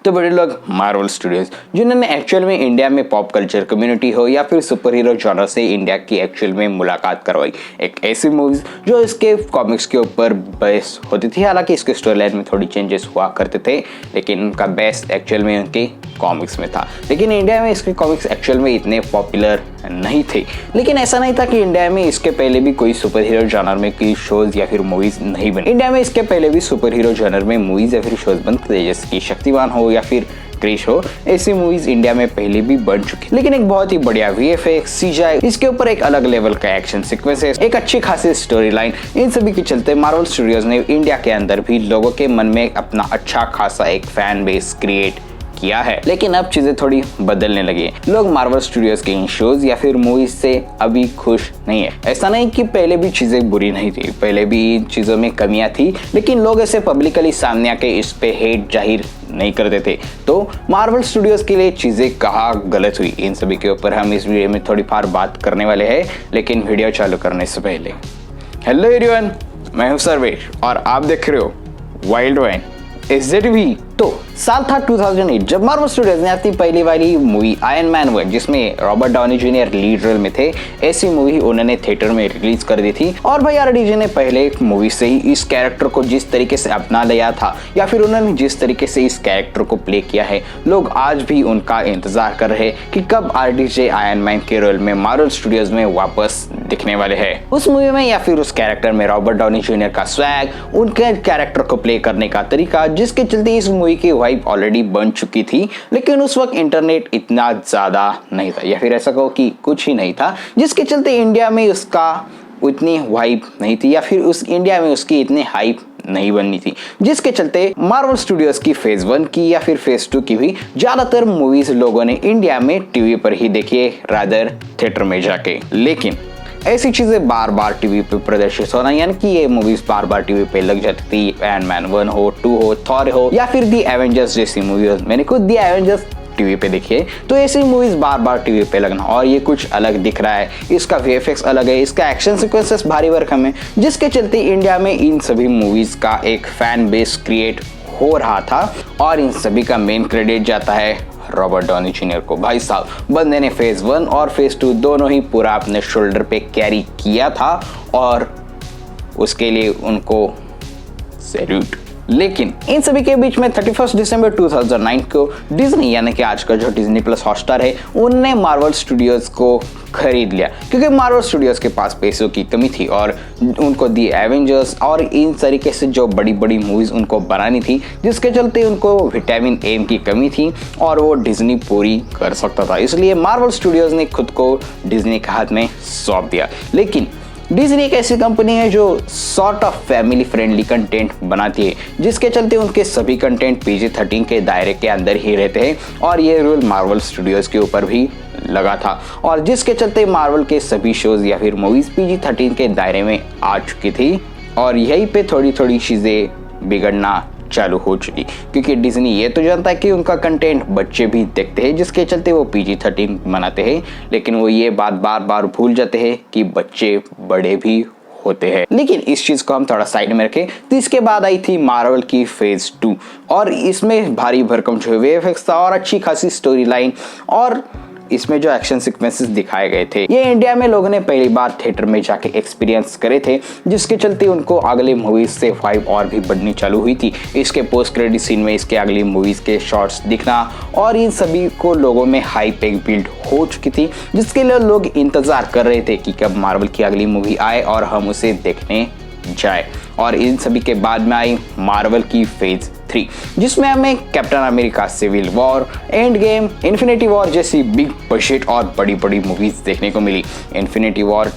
तो बड़े लोग मार्वल स्टूडियोज जिन्होंने एक्चुअल में इंडिया में पॉप कल्चर कम्युनिटी हो या फिर सुपर हीरो जॉनर से इंडिया की एक्चुअल में मुलाकात करवाई। एक ऐसी मूवीज जो इसके कॉमिक्स के ऊपर बेस होती थी, हालांकि इसके स्टोरी लाइन में थोड़ी चेंजेस हुआ करते थे, लेकिन उनका बेस एक्चुअल में उनके कॉमिक्स में था। लेकिन इंडिया में इसके कॉमिक्स एक्चुअल में इतने पॉपुलर नहीं थे। लेकिन ऐसा नहीं था कि इंडिया में इसके पहले भी कोई सुपर हीरो जॉनर में कोई शोज या फिर मूवीज नहीं बनी। इंडिया में इसके पहले भी सुपर हीरो जॉनर में मूवीज या फिर शोज बनते थे, जैसे कि शक्तिमान हो या फिर क्रिश हो। ऐसी मूवीज इंडिया में पहले भी बन चुकी, लेकिन एक बहुत ही बढ़िया वीएफएक्स, सीजीआई, इसके ऊपर एक अलग लेवल का एक्शन सीक्वेंसेस, एक अच्छी खासी स्टोरी लाइन, इन सभी के चलते मार्वल स्टूडियोज ने इंडिया के अंदर भी लोगों के मन में अपना अच्छा खासा एक फैन बेस क्रिएट किया है। लेकिन अब चीजें थोड़ी बदलने लगी है। लोग मार्वल स्टूडियोज के इन शोज या फिर मूवीज से अभी खुश नहीं है। ऐसा नहीं कि पहले भी चीजें बुरी नहीं थी, पहले भी इन चीजों में कमियां थी, लेकिन लोग ऐसे पब्लिकली सामने आके इस पे हेट जाहिर नहीं करते थे। तो मार्वल स्टूडियोज के लिए चीजें कहाँ गलत हुई, इन सभी के ऊपर हम इस वीडियो में थोड़ी फार बात करने वाले हैं। लेकिन वीडियो चालू करने से पहले हेलो एवरीवन, मैं हूं सर्वेश और आप देख रहे हो वाइल्ड वाइन SZV। तो साल था 2008 जब मार्वल स्टूडियोज ने अपनी पहली वाली मूवी आयरन मैन 1, जिसमें Robert Downey Junior lead role में थे, ऐसी मूवी उन्होंने थिएटर में रिलीज कर दी थी। और भाई RDJ ने पहले मूवी से ही इस कैरेक्टर को जिस तरीके से अपना लिया था या फिर उन्होंने जिस तरीके से इस कैरेक्टर को प्ले किया है, लोग आज भी उनका इंतजार कर रहे हैं कि कब RDJ आयरन मैन के रोल में मार्वल स्टूडियोज में वापस दिखने वाले हैं। उस मूवी में या फिर उस कैरेक्टर में रॉबर्ट डाउनी जूनियर का स्वैग, उनके कैरेक्टर को प्ले करने का तरीका, जिसके चलते इस मूवी की वाइब ऑलरेडी बन चुकी थी। लेकिन उस वक्त इंटरनेट इतना ज्यादा नहीं था, या फिर ऐसा कहो कि कुछ ही नहीं था, जिसके चलते इंडिया में उसका उतनी वाइब नहीं थी या फिर उस इंडिया में उसकी इतनी हाइप नहीं बननी थी, जिसके चलते मार्वल स्टूडियोज की फेज 1 की या फिर फेज 2 की भी ज्यादातर मूवीज लोगों ने इंडिया में टीवी पर ही देखी, रादर थिएटर में जाके। लेकिन ऐसी चीजें बार बार टीवी पे प्रदर्शित होना, यानी कि ये मूवीज बार बार टीवी पे लग जाती थी, आयरन मैन 1 हो, 2 हो, थॉर हो या फिर दी एवेंजर्स जैसी मूवीज, मैंने खुद दी एवेंजर्स टीवी पे देखी है। तो ऐसी मूवीज बार बार टीवी पे लगना, और ये कुछ अलग दिख रहा है, इसका VFX अलग है, इसका एक्शन सीक्वेंसेस भारी भरकम है, जिसके चलते इंडिया में इन सभी मूवीज का एक फैन बेस क्रिएट हो रहा था। और इन सभी का मेन क्रेडिट जाता है रॉबर्ट डाउनी जूनियर को। भाई साहब, बंदे ने फेज 1 और फेज 2 दोनों ही पूरा अपने शोल्डर पे कैरी किया था और उसके लिए उनको सैल्यूट। लेकिन इन सभी के बीच में 31 दिसंबर 2009 को डिज्नी, यानी कि आज का जो डिज्नी प्लस हॉटस्टार है, उनने मार्वल स्टूडियोज को खरीद लिया, क्योंकि मार्वल स्टूडियोज के पास पैसों की कमी थी और उनको दी एवेंजर्स और इन तरीके से जो बड़ी बड़ी मूवीज उनको बनानी थी, जिसके चलते उनको विटामिन ए की कमी थी और वो डिज्नी पूरी कर सकता था। इसलिए मार्वल स्टूडियोज ने खुद को डिज्नी के हाथ में सौंप दिया। लेकिन डिज्नी एक ऐसी कंपनी है जो sort of family friendly content बनाती है, जिसके चलते उनके सभी कंटेंट PG-13 के दायरे के अंदर ही रहते हैं, और ये रूल मार्वल स्टूडियोज के ऊपर भी लगा था, और जिसके चलते मार्वल के सभी शोज या फिर मूवीज PG-13 के दायरे में आ चुकी थी। और यहीं पे थोड़ी थोड़ी चीजें बिगड़ना चालू हो चुकी, क्योंकि डिज्नी ये तो जानता है कि उनका कंटेंट बच्चे भी देखते हैं, जिसके चलते वो PG-13 बनाते हैं, लेकिन वो ये बात बार बार भूल जाते हैं कि बच्चे बड़े भी होते हैं। लेकिन इस चीज को हम थोड़ा साइड में रखें, तो इसके बाद आई थी मार्वल की फेज 2, और इसमें भारी भरकम जो VFX था और अच्छी खासी स्टोरी लाइन और इसमें जो एक्शन सीक्वेंसेस दिखाए गए थे, ये इंडिया में लोगों ने पहली बार थिएटर में जाके एक्सपीरियंस करे थे, जिसके चलते उनको अगले मूवीज से वाइब और भी बढ़नी चालू हुई थी। इसके पोस्ट क्रेडिट सीन में इसके अगली मूवीज के शॉट्स दिखना और इन सभी को लोगों में हाइप एक बिल्ड हो चुकी थी, जिसके लिए लोग इंतजार कर रहे थे कि कब मार्वल की अगली मूवी आए और हम उसे देखने जाए। और इन सभी के बाद में आई मार्वल की फेज 3, जिसमें हमें Captain America Civil War, Endgame, Infinity War जैसी बिग बजट और बड़ी बड़ी मूवीज देखने को मिली। इन्फिनिटी वॉर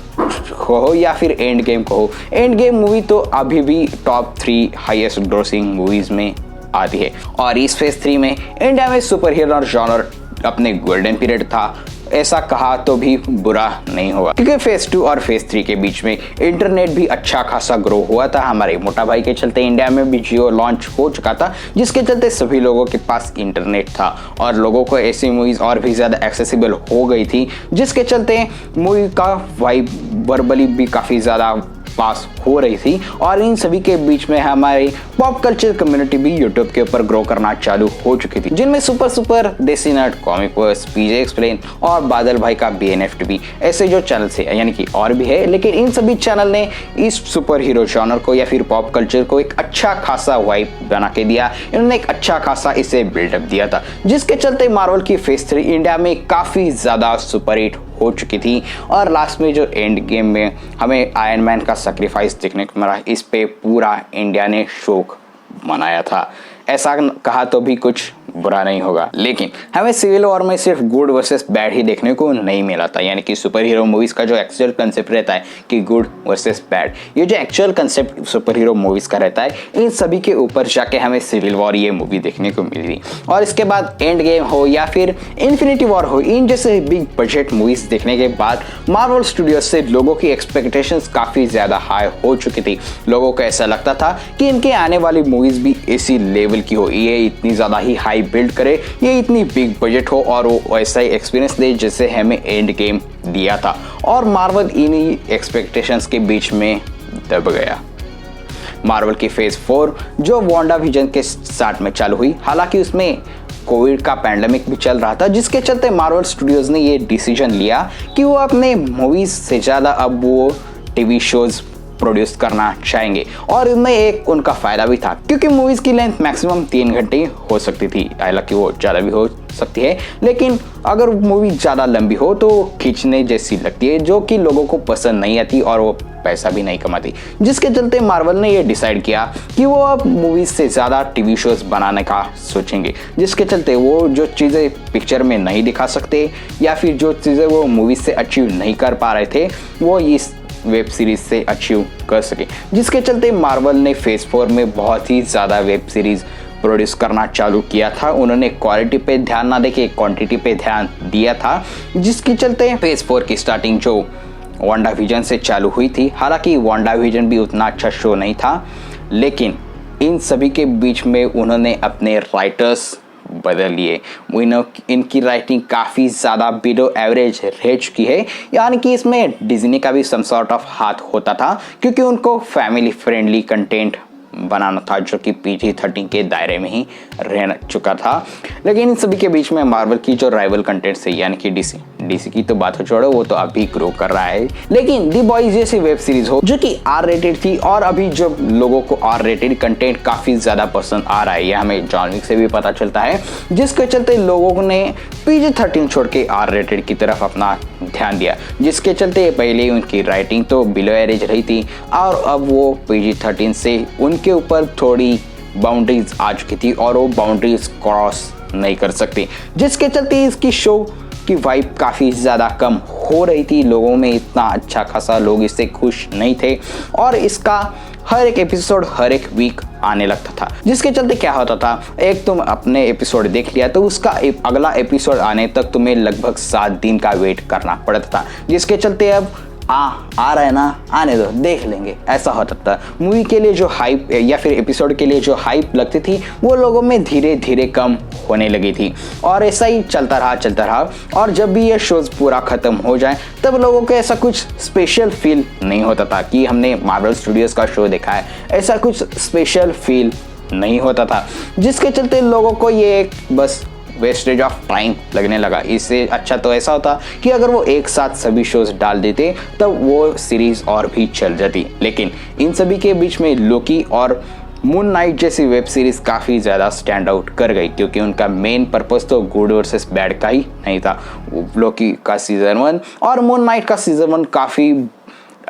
हो या फिर एंड गेम को हो, एंड गेम मूवी तो अभी भी टॉप 3 हाईएस्ट ग्रोसिंग मूवीज में आती है। और इस फेज 3 में इंडिया में सुपर हीरो जॉनर अपने गोल्डन पीरियड था, ऐसा कहा तो भी बुरा नहीं होगा, क्योंकि फेज 2 और फेज 3 के बीच में इंटरनेट भी अच्छा खासा ग्रो हुआ था। हमारे मोटा भाई के चलते इंडिया में भी जियो लॉन्च हो चुका था, जिसके चलते सभी लोगों के पास इंटरनेट था और लोगों को ऐसी मूवीज और भी ज्यादा एक्सेसिबल हो गई थी, जिसके चलते मूवी का वाइब वर्बली भी काफी ज्यादा पास हो रही थी और इन सभी के बीच में हमारी पॉप कल्चर कम्युनिटी भी यूट्यूब के ऊपर ग्रो करना चालू हो चुकी थी, जिनमें सुपर देसी नट, कॉमिक वर्स, पीजे एक्सप्लेन और बादल भाई का BNFTV ऐसे जो चैनल है, यानी कि और भी है, लेकिन इन सभी चैनल ने इस सुपर हीरो जॉनर को या फिर पॉप कल्चर को एक अच्छा खासा वाइब बना के दिया। इन्होंने एक अच्छा खासा इसे बिल्डअप दिया था, जिसके चलते मार्वल की फेज 3 इंडिया में काफी ज्यादा सुपरहिट हो चुकी थी और लास्ट में जो एंड गेम में हमें आयरन मैन का सैक्रिफाइस देखने को मिला, इस पे पूरा इंडिया ने शोक मनाया था। ऐसा कहा तो भी कुछ बुरा नहीं होगा, लेकिन हमें सिविल वॉर में सिर्फ गुड वर्सेस बैड ही देखने को नहीं मिला था, यानी कि सुपर हीरो मूवीज का जो एक्चुअल कंसेप्ट रहता है कि गुड वर्सेस बैड, ये जो actual concept super hero movies का रहता है, इन सभी के ऊपर जाके हमें सिविल वॉर ये मूवी देखने को मिली। और इसके बाद एंड गेम हो या फिर इन्फिनिटी वॉर हो, इन जैसे बिग बजट मूवीज देखने के बाद मार्वल स्टूडियोज से लोगों की एक्सपेक्टेशंस काफी ज्यादा हाई हो चुकी थी। लोगों को ऐसा लगता था कि इनके आने वाली मूवीज भी इसी लेवल की हो, ये इतनी ज्यादा ही हाई बिल्ड करे, ये इतनी बिग बजट हो और वो ऐसा ही एक्सपीरियंस दे जैसे हमें एंड गेम दिया था। और मार्वल इन्हीं एक्सपेक्टेशंस के बीच में दब गया। मार्वल की फेज 4 जो वांडा विजन के स्टार्ट में चालू हुई, हालांकि उसमें कोविड का पैंडेमिक भी चल रहा था, जिसके चलते मार्वल स्टूडियोज ने ये डिसीजन लिया कि वो अपने मूवीज से ज़्यादा अब वो टीवी शोज प्रोड्यूस करना चाहेंगे। और इनमें एक उनका फायदा भी था, क्योंकि मूवीज की लेंथ मैक्सिमम 3 घंटे हो सकती थी, हालांकि वो ज़्यादा भी हो सकती है, लेकिन अगर मूवी ज़्यादा लंबी हो तो खींचने जैसी लगती है, जो कि लोगों को पसंद नहीं आती और वो पैसा भी नहीं कमाती। जिसके चलते मार्वल ने ये डिसाइड किया कि वो अब मूवीज से ज़्यादा टीवी शोज बनाने का सोचेंगे, जिसके चलते वो जो चीज़ें पिक्चर में नहीं दिखा सकते या फिर जो चीज़ें वो मूवीज से अचीव नहीं कर पा रहे थे, वो इस वेब सीरीज से अचीव कर सके। जिसके चलते मार्वल ने फेज 4 में बहुत ही ज़्यादा वेब सीरीज प्रोड्यूस करना चालू किया था। उन्होंने क्वालिटी पे ध्यान ना देके क्वांटिटी पे ध्यान दिया था, जिसके चलते फेज 4 की स्टार्टिंग जो वांडा विजन से चालू हुई थी, हालांकि वांडा विजन भी उतना अच्छा शो नहीं था, लेकिन इन सभी के बीच में उन्होंने अपने राइटर्स बदल लिए। इनकी राइटिंग काफ़ी ज़्यादा बिलो एवरेज रह चुकी है, यानी कि इसमें डिज्नी का भी सम सॉर्ट ऑफ हाथ होता था, क्योंकि उनको फैमिली फ्रेंडली कंटेंट बनाना था जो कि PG-13 के दायरे में ही रह चुका था। लेकिन इन सभी के बीच में मार्वल की जो राइवल कंटेंट्स है, यानी कि डीसी की तो बात हो छोड़ो, वो तो अभी ग्रो कर रहा है, लेकिन दी बॉयज जैसी वेब सीरीज हो जो कि R-रेटेड थी और अभी जो लोगों को R-रेटेड कंटेंट काफ़ी ज़्यादा पसंद आ रहा है, यह हमें जॉन विक से भी पता चलता है, जिसके चलते लोगों ने PG-13 छोड़ के R-रेटेड की तरफ अपना ध्यान दिया। जिसके चलते पहले उनकी राइटिंग तो बिलो एवरेज रही थी और अब वो PG-13 से उनके ऊपर थोड़ी बाउंड्रीज आ चुकी थी और वो बाउंड्रीज क्रॉस नहीं कर सकती, जिसके चलते इसकी शो की वाइब काफ़ी ज़्यादा कम हो रही थी। लोगों में इतना अच्छा खासा लोग इससे खुश नहीं थे और इसका हर एक एपिसोड हर एक वीक आने लगता था, जिसके चलते क्या होता था, एक तुम अपने एपिसोड देख लिया तो उसका अगला एपिसोड आने तक तुम्हें लगभग 7 दिन का वेट करना पड़ता था, जिसके चलते अब आ रहा है ना, आने दो, देख लेंगे, ऐसा होता था। मूवी के लिए जो हाइप या फिर एपिसोड के लिए जो हाइप लगती थी वो लोगों में धीरे धीरे कम होने लगी थी और ऐसा ही चलता रहा और जब भी ये शोज पूरा खत्म हो जाए तब लोगों को ऐसा कुछ स्पेशल फील नहीं होता था कि हमने मार्वल स्टूडियोज का शो देखा है, ऐसा कुछ स्पेशल फील नहीं होता था, जिसके चलते लोगों को ये एक बस वेस्टेज ऑफ टाइम लगने लगा। इससे अच्छा तो ऐसा होता कि अगर वो एक साथ सभी शोज डाल देते तब वो सीरीज और भी चल जाती, लेकिन इन सभी के बीच में लोकी और मून नाइट जैसी वेब सीरीज काफ़ी ज़्यादा स्टैंड आउट कर गई, क्योंकि उनका मेन पर्पस तो गुड वर्सेस बैड का ही नहीं था। लोकी का सीजन 1 और मून नाइट का सीजन 1 काफ़ी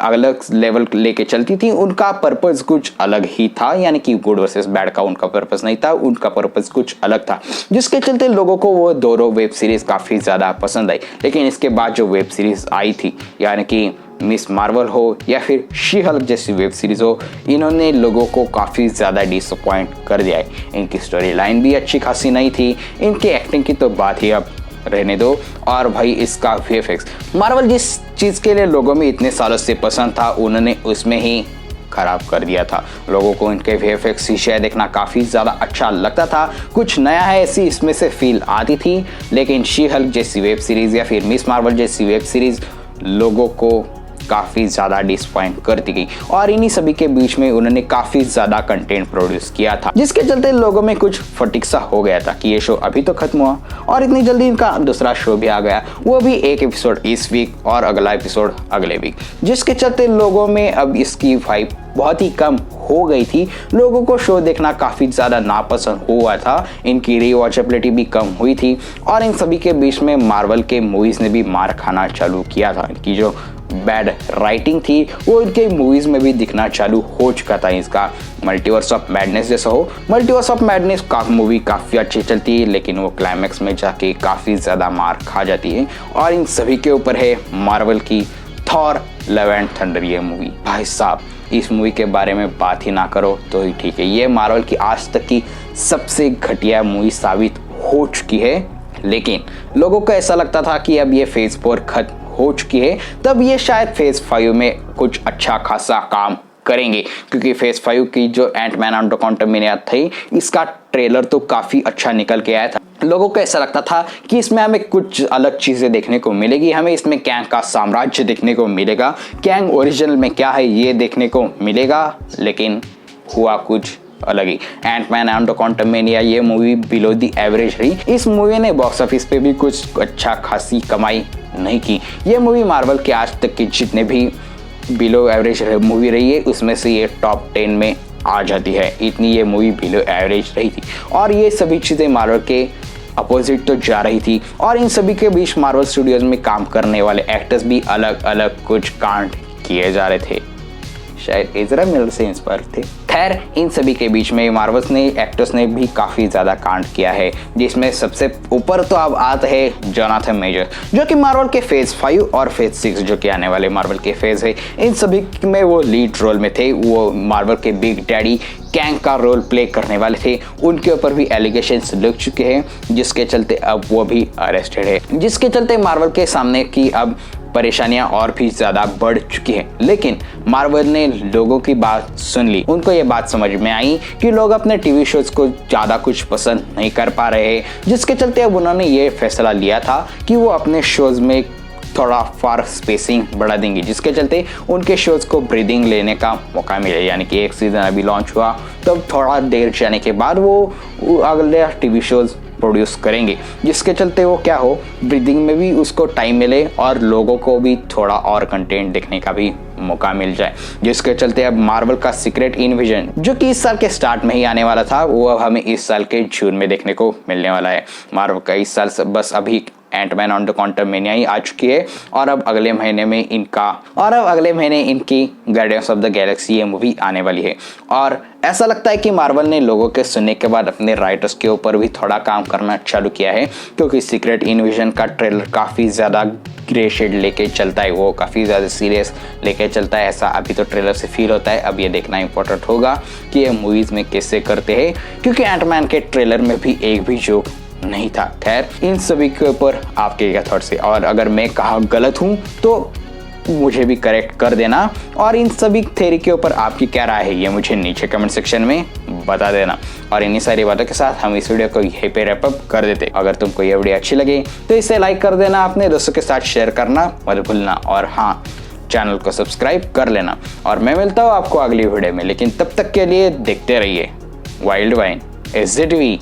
अलग लेवल लेके चलती थी, उनका पर्पस कुछ अलग ही था, यानी कि गुड वर्सेस बैड का उनका पर्पस नहीं था, उनका पर्पस कुछ अलग था, जिसके चलते लोगों को वो दोनों वेब सीरीज काफ़ी ज़्यादा पसंद आई। लेकिन इसके बाद जो वेब सीरीज आई थी, यानी कि मिस मार्वल हो या फिर शी हल्क जैसी वेब सीरीज हो, इन्होंने लोगों को काफ़ी ज़्यादा डिसअपॉइंट कर दिया है। इनकी स्टोरी लाइन भी अच्छी खासी नहीं थी, इनकी एक्टिंग की तो बात ही अब रहने दो, और भाई इसका VFX, मार्वल जिस चीज़ के लिए लोगों में इतने सालों से पसंद था उन्होंने उसमें ही खराब कर दिया था। लोगों को इनके VFX शीशे देखना काफ़ी ज़्यादा अच्छा लगता था, कुछ नया है ऐसी इसमें से फील आती थी, लेकिन शी हल्क जैसी वेब सीरीज़ या फिर मिस मार्वल जैसी वेब सीरीज़ लोगों को काफ़ी ज़्यादा डिसपॉइंट करती गई और इन्हीं सभी के बीच में उन्होंने काफ़ी ज़्यादा कंटेंट प्रोड्यूस किया था, जिसके चलते लोगों में कुछ फटीक सा हो गया था कि ये शो अभी तो खत्म हुआ और इतनी जल्दी इनका दूसरा शो भी आ गया, वो भी एक एपिसोड इस वीक और अगला एपिसोड अगले वीक, जिसके चलते लोगों में अब इसकी वाइब बहुत ही कम हो गई थी। लोगों को शो देखना काफ़ी ज़्यादा नापसंद हुआ था, इनकी रीवॉचेबिलिटी भी कम हुई थी और इन सभी के बीच में मार्वल के मूवीज़ ने भी मार खाना चालू किया था। इनकी जो बैड राइटिंग थी वो इनके मूवीज़ में भी दिखना चालू हो चुका था। इसका मल्टीवर्स ऑफ मैडनेस जैसा हो, मल्टीवर्स ऑफ मैडनेस का मूवी काफ़ी अच्छी चलती है लेकिन वो क्लाइमैक्स में जाके काफ़ी ज़्यादा मार खा जाती है और इन सभी के ऊपर है मार्वल की थॉर लव एंड थंडर ये मूवी। भाई साहब, इस मूवी के बारे में बात ही ना करो तो ही ठीक है। ये मार्वल की आज तक की सबसे घटिया मूवी साबित हो चुकी है, लेकिन लोगों को ऐसा लगता था कि अब ये फेज 4 खत्म हो चुकी है, तब ये शायद फेज 5 में कुछ अच्छा खासा काम करेंगे, क्योंकि फेज 5 की जो एंटमैन एंड द क्वांटमैनिया थी, इसका ट्रेलर तो काफ़ी अच्छा निकल के आया था। लोगों को ऐसा लगता था कि इसमें हमें कुछ अलग चीज़ें देखने को मिलेगी, हमें इसमें कैंग का साम्राज्य देखने को मिलेगा, कैंग ओरिजिनल में क्या है ये देखने को मिलेगा, लेकिन हुआ कुछ अलग ही। एंटमैन एंड द क्वांटमैनिया ये मूवी बिलो द एवरेज रही। इस मूवी ने बॉक्स ऑफिस पे भी कुछ अच्छा खासी कमाई नहीं की। ये मूवी मार्वल के आज तक की जितने भी बिलो एवरेज मूवी रही है उसमें से ये टॉप 10 में आ जाती है, इतनी ये मूवी बिलो एवरेज रही थी। और ये सभी चीज़ें मार्वल के अपोजिट तो जा रही थी और इन सभी के बीच मार्वल स्टूडियोज में काम करने वाले एक्टर्स भी अलग अलग कुछ कांड किए जा रहे थे, शायद एजरा मिलर से इंस्पायर थे। खैर, इन सभी के बीच में मार्वल्स ने एक्टर्स ने भी काफ़ी ज़्यादा कांड किया है, जिसमें सबसे ऊपर तो अब आता है जोनाथन मेजर, जो कि मार्वल के फेज 5 और फेज 6 जो कि आने वाले मार्वल के फेज है, इन सभी में वो लीड रोल में थे। वो मार्वल के बिग डैडी कैंग का रोल प्ले करने वाले थे। उनके ऊपर भी एलिगेशंस लग चुके हैं, जिसके चलते अब वो भी अरेस्टेड है, जिसके चलते मार्वल के सामने की अब परेशानियां और भी ज़्यादा बढ़ चुकी हैं। लेकिन मार्वल ने लोगों की बात सुन ली, उनको ये बात समझ में आई कि लोग अपने टीवी शोज को ज़्यादा कुछ पसंद नहीं कर पा रहे हैं, जिसके चलते अब उन्होंने ये फैसला लिया था कि वो अपने शोज में थोड़ा फार स्पेसिंग बढ़ा देंगे, जिसके चलते उनके शोज को ब्रीदिंग लेने का मौका मिले। यानी कि एक सीज़न अभी लॉन्च हुआ, तब थोड़ा देर जाने के बाद वो अगले टीवी शोज प्रोड्यूस करेंगे, जिसके चलते वो क्या हो, ब्रीदिंग में भी उसको टाइम मिले और लोगों को भी थोड़ा और कंटेंट देखने का भी मौका मिल जाए। जिसके चलते अब मार्वल का सीक्रेट इनविजन, जो कि इस साल के स्टार्ट में ही आने वाला था, वो अब हमें इस साल के जून में देखने को मिलने वाला है। मार्वल का इस साल बस अभी एंटमैन एंड द क्वांटमैनिया ही आ चुकी है और अब अगले महीने इनकी गार्डियंस ऑफ द गैलेक्सी ये मूवी आने वाली है। और ऐसा लगता है कि मार्वल ने लोगों के सुनने के बाद अपने राइटर्स के ऊपर भी थोड़ा काम करना चालू किया है, क्योंकि सीक्रेट इनविजन का ट्रेलर काफ़ी ज़्यादा ग्रे शेड लेके चलता है, वो काफ़ी ज़्यादा सीरियस लेके चलता है, ऐसा अभी तो ट्रेलर से फील होता है। अब ये देखना इंपॉर्टेंट होगा कि ये मूवीज़ में कैसे करते हैं, क्योंकि एंटमैन के ट्रेलर में भी एक भी जोक नहीं था। खैर, इन सभी के ऊपर आपके क्या थॉट्स है, और अगर मैं कहाँ गलत हूँ तो मुझे भी करेक्ट कर देना, और इन सभी थ्योरी के ऊपर आपकी क्या राय है ये मुझे नीचे कमेंट सेक्शन में बता देना। और इन्हीं सारी बातों के साथ हम इस वीडियो को यहीं पे रैप अप कर देते। अगर तुमको ये वीडियो अच्छी लगे तो इसे लाइक कर देना, अपने दोस्तों के साथ शेयर करना मत भूलना, और हाँ, चैनल को सब्सक्राइब कर लेना। और मैं मिलता हूँ आपको अगली वीडियो में, लेकिन तब तक के लिए देखते रहिए वाइल्ड वाइन SJTV।